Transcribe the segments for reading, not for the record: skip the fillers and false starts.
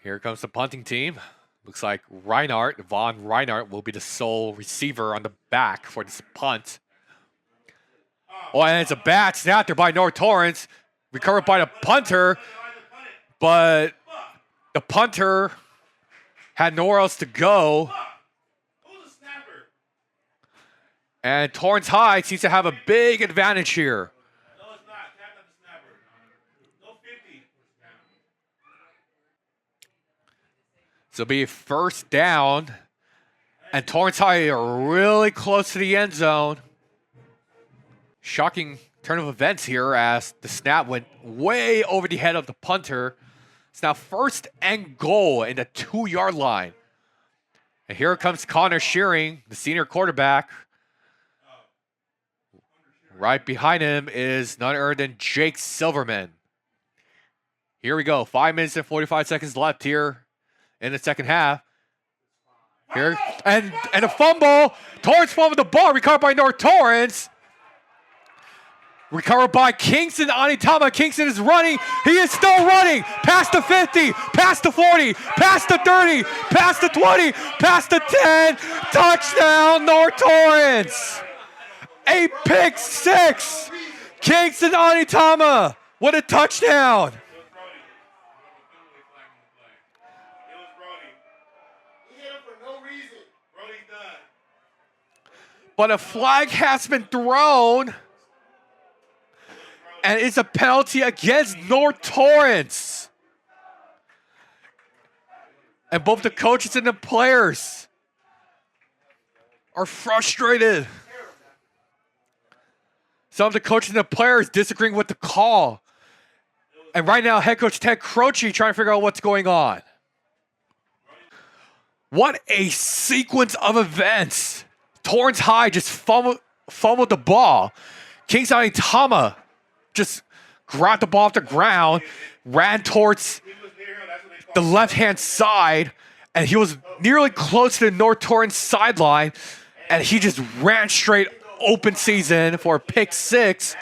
Here comes the punting team. Looks like Von Reinhardt will be the sole receiver on the back for this punt. Oh, and it's a bad snap there by Torrance. Recovered by the punter, but the punter had nowhere else to go. And Torrance High seems to have a big advantage here. No, it's not. Tap at the snapper. No 50. So it'll be first down. And Torrance High are really close to the end zone. Shocking turn of events here as the snap went way over the head of the punter. It's now first and goal in the 2-yard line. And here comes Connor Shearing, the senior quarterback. Right behind him is none other than Jake Silverman. Here we go. 5 minutes and 45 seconds left here in the second half. Here and a fumble. Torrance fumbled the ball, recovered by Torrance. Recovered by Kingston Anitama. Kingston is running. He is still running. Past the 50, past the 40, past the 30, past the 20, past the 10. Touchdown, Torrance. A pick six. Kingston Anitama. What a touchdown. But a flag has been thrown. And it's a penalty against Torrance. And both the coaches and the players are frustrated. Some of the coaches and the players disagreeing with the call. And right now, head coach Ted Croce trying to figure out what's going on. What a sequence of events. Torrance High just fumbled the ball. Kingston Anitama just grabbed the ball off the ground, ran towards the left-hand side, and he was nearly close to the Torrance sideline, and he just ran straight open season for a pick six.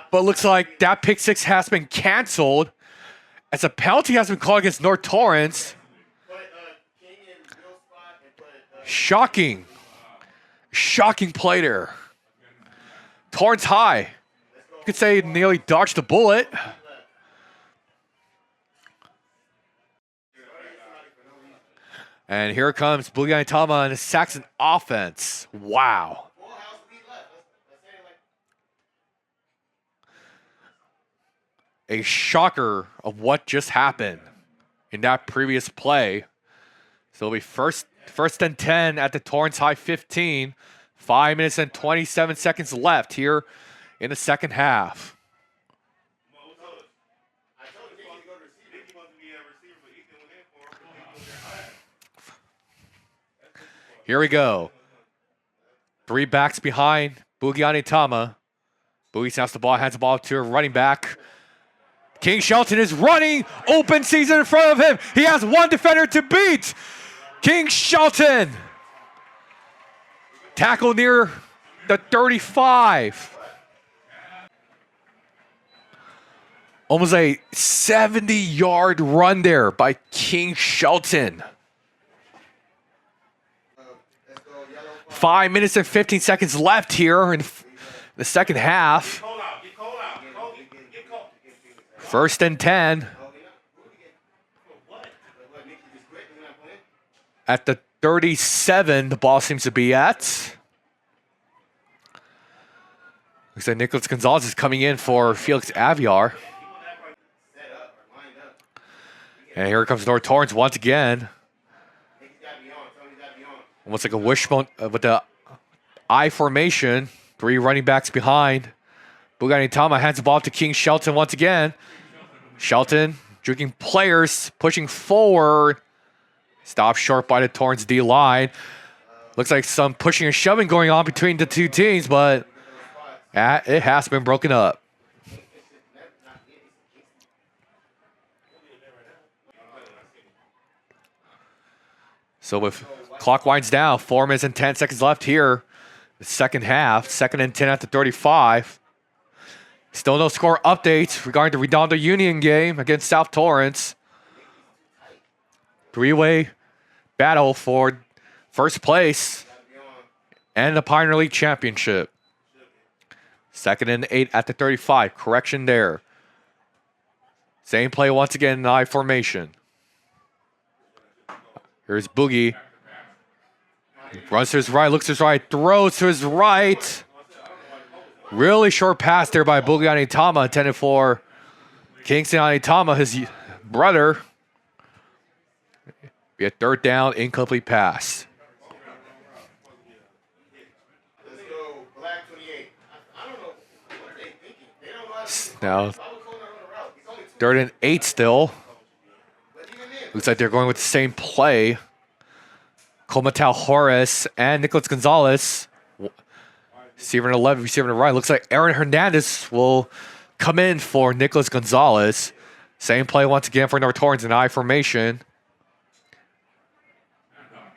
But it looks like that pick six has been canceled as a penalty has been called against Torrance. Shocking play there. Torrance High, you could say, nearly dodged the bullet. And here comes Boogie Anitama and the Saxon offense. Wow. A shocker of what just happened in that previous play. So it'll be first and 10 at the Torrance High 15. 5 minutes and 27 seconds left here in the second half. Here we go. 3 backs behind Boogie Anitama. Boogie snaps the ball, hands the ball to a running back. King Shelton is running. Open season in front of him. He has one defender to beat. King Shelton. Tackle near the 35. Almost a 70-yard run there by King Shelton. 5 minutes and 15 seconds left here in the second half. First and 10. At the 37, the ball seems to be at. Looks like Nicholas Gonzalez is coming in for Felix Aviar. And here comes Torrance once again. Almost like a wishbone with the I formation. 3 running backs behind. Boogie Anitama hands the ball to King Shelton once again. Shelton drinking players, pushing forward. Stopped short by the Torrance D line. Looks like some pushing and shoving going on between the two teams, but it has been broken up. So with clock winds down, 4 minutes and 10 seconds left here. The second half, 2nd and 10 at the 35. Still no score updates regarding the Redondo Union game against South Torrance. Three-way battle for first place and the Pioneer League Championship. 2nd and 8 at the 35. Correction there. Same play once again in I formation. Here's Boogie. Runs to his right, looks to his right, throws to his right. Really short pass there by Boogie Anitama, intended for Kingston Anitama, his brother. Be a 3rd down, incomplete pass. Let's go, Black 28. I don't know. What are they thinking? They don't know how to Now, He's only 3rd and 8 still. Looks like they're going with the same play. Comatau Horace and Nicholas Gonzalez. Receiver in 11, receiver in right. Looks like Aaron Hernandez will come in for Nicholas Gonzalez. Same play once again for North Torrance in I formation.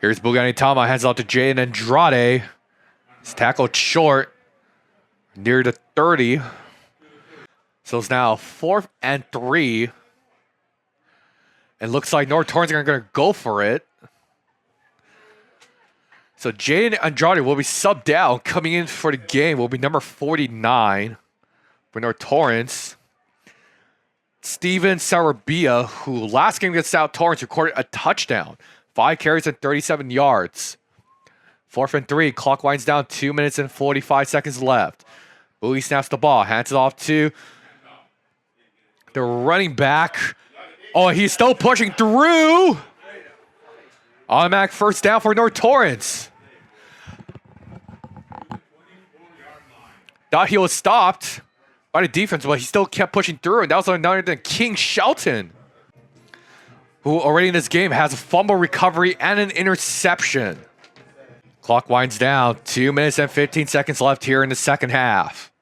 Here's Bugani Tama, hands off to Jaden Andrade. He's tackled short, near the 30. So it's now 4th and 3. And looks like North Torrance are going to go for it. So Jaden Andrade will be subbed out. Coming in for the game will be number 49 for North Torrance. Steven Sarabia, who last game against South Torrance recorded a touchdown. 5 carries and 37 yards. 4th and 3. Clock winds down. 2 minutes and 45 seconds left. Bowie snaps the ball. Hands it off to the running back. Oh, he's still pushing through. Automatic 1st down for North Torrance. Thought he was stopped by the defense, but he still kept pushing through. And that was none other than King Shelton, who already in this game has a fumble recovery and an interception. Clock winds down. 2 minutes and 15 seconds left here in the 2nd half.